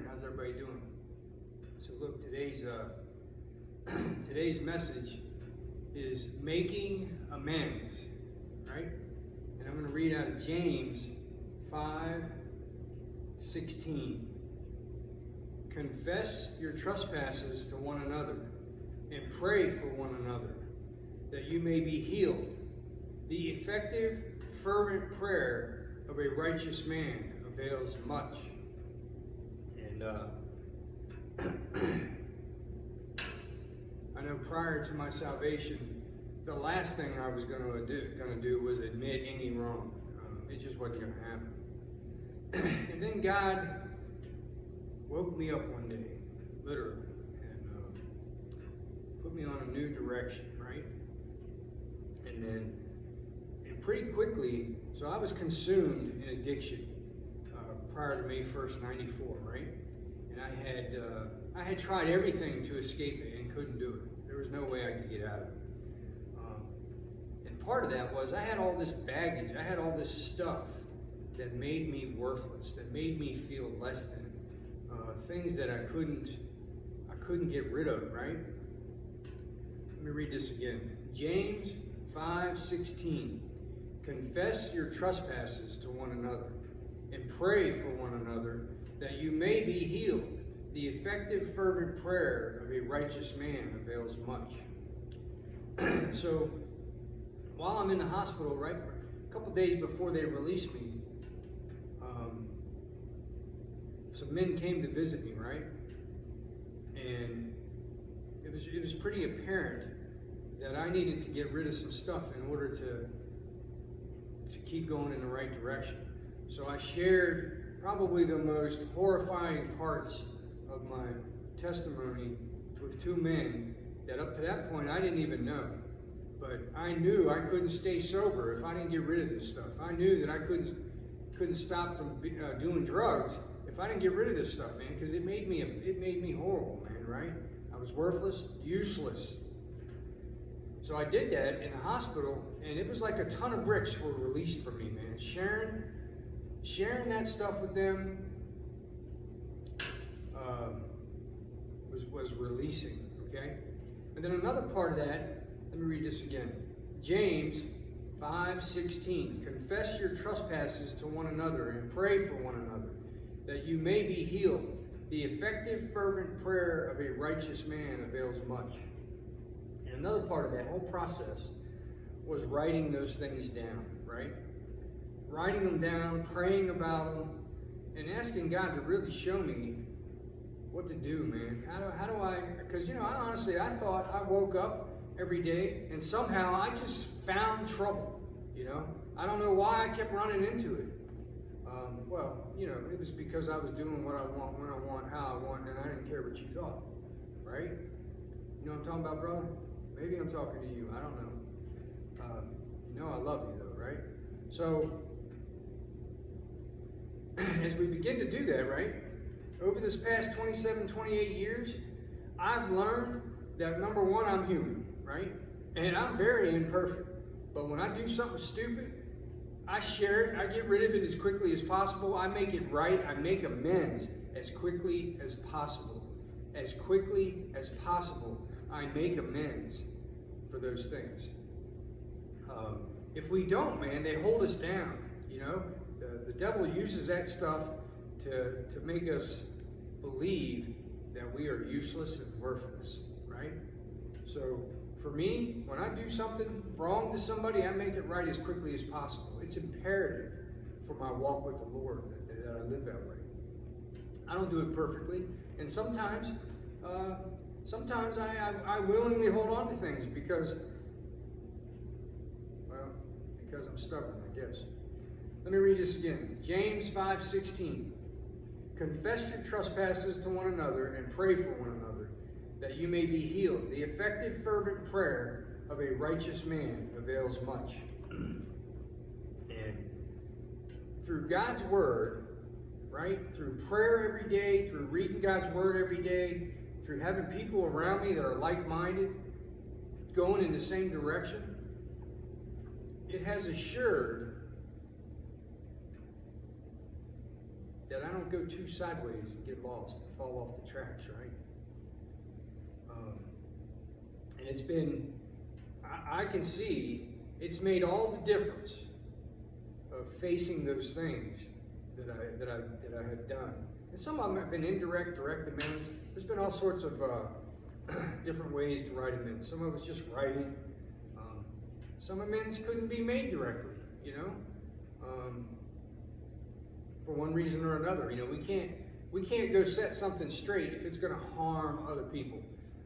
morning. How's everybody doing? So look, today's message is making amends, right? And I'm going to read out of James 5:16. Confess your trespasses to one another and pray for one another that you may be healed. The effective, fervent prayer of a righteous man avails much. And I know prior to my salvation, the last thing I was going to do was admit any wrong. It just wasn't going to happen. And then God woke me up one day, literally, and put me on a new direction, right? And pretty quickly, so I was consumed in addiction prior to May 1st, 94, right? And I had tried everything to escape it and couldn't do it. There was no way I could get out of it. And part of that was I had all this baggage, I had all this stuff that made me worthless, that made me feel less than, things that I couldn't get rid of, right? Let me read this again. James 5:16. Confess your trespasses to one another and pray for one another that you may be healed. The effective, fervent prayer of a righteous man avails much. So, while I'm in the hospital, right, a couple days before they released me, some men came to visit me, right? And it was pretty apparent that I needed to get rid of some stuff in order to keep going in the right direction. So I shared probably the most horrifying parts of my testimony with two men that up to that point I didn't even know. But I knew I couldn't stay sober if I didn't get rid of this stuff. I knew that I couldn't stop from doing drugs if I didn't get rid of this stuff, man, because it made me horrible, man, right? I was worthless, useless. So I did that in the hospital, and it was like a ton of bricks were released from me, man. Sharing that stuff with them was releasing, okay? And then another part of that, let me read this again. James 5:16. Confess your trespasses to one another and pray for one another, that you may be healed. The effective, fervent prayer of a righteous man avails much. And another part of that whole process was writing those things down, right? Writing them down, praying about them, and asking God to really show me what to do, man. How do I, because, I honestly thought I woke up every day and somehow I just found trouble, I don't know why I kept running into it. It was because I was doing what I want, when I want, how I want, and I didn't care what you thought, right? You know what I'm talking about, brother? Maybe I'm talking to you. I don't know. I love you, though, right? So, as we begin to do that, right, over this past 27, 28 years, I've learned that, number one, I'm human, right? And I'm very imperfect. But when I do something stupid, I share it, I get rid of it as quickly as possible, I make it right, I make amends as quickly as possible. As quickly as possible, I make amends for those things. If we don't, man, they hold us down, The devil uses that stuff to make us believe that we are useless and worthless, right? So, for me, when I do something wrong to somebody, I make it right as quickly as possible. It's imperative for my walk with the Lord that I live that way. I don't do it perfectly, and sometimes I willingly hold on to things because I'm stubborn, I guess. Let me read this again. James 5:16. Confess your trespasses to one another and pray for one another, that you may be healed. The effective, fervent prayer of a righteous man avails much. And through God's word, right, through prayer every day, through reading God's word every day, through having people around me that are like-minded, going in the same direction, it has assured that I don't go too sideways and get lost and fall off the tracks, right? And it's been, I can see it's made all the difference of facing those things that I have done. And some of them have been indirect, direct amends. There's been all sorts of different ways to write amends. Some of it's just writing. Some amends couldn't be made directly, you know, for one reason or another. You know, we can't go set something straight if it's going to harm other people.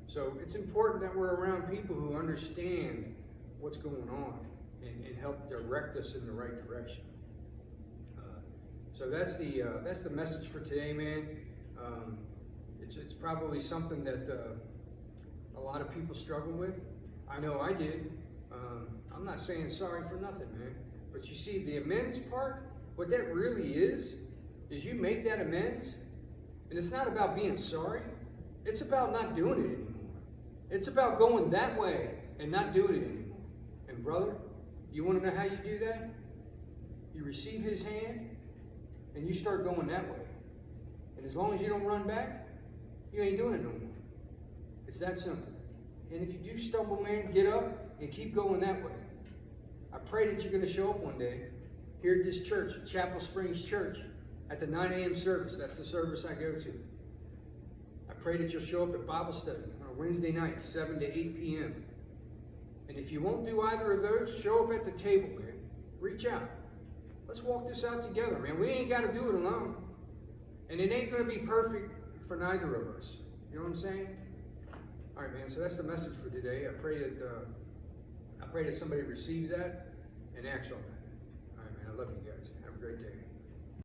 So it's important that we're around people who understand what's going on and help direct us in the right direction. So that's the message for today, man. It's probably something that a lot of people struggle with. I know I did. I'm not saying sorry for nothing, man. But you see, the amends part, what that really is you make that amends, and it's not about being sorry. It's about not doing it anymore. It's about going that way and not doing it anymore. And brother, you want to know how you do that? You receive his hand, and you start going that way. And as long as you don't run back, you ain't doing it no more. It's that simple. And if you do stumble, man, get up and keep going that way. I pray that you're going to show up one day here at this church, at Chapel Springs Church, at the 9 a.m. service. That's the service I go to. I pray that you'll show up at Bible study on Wednesday night, 7 to 8 p.m. And if you won't do either of those, show up at the table, man. Reach out. Let's walk this out together, man. We ain't got to do it alone. And it ain't going to be perfect for neither of us. You know what I'm saying? All right, man. So that's the message for today. I pray that somebody receives that and acts on that. All right, man. I love you guys. Have a great day.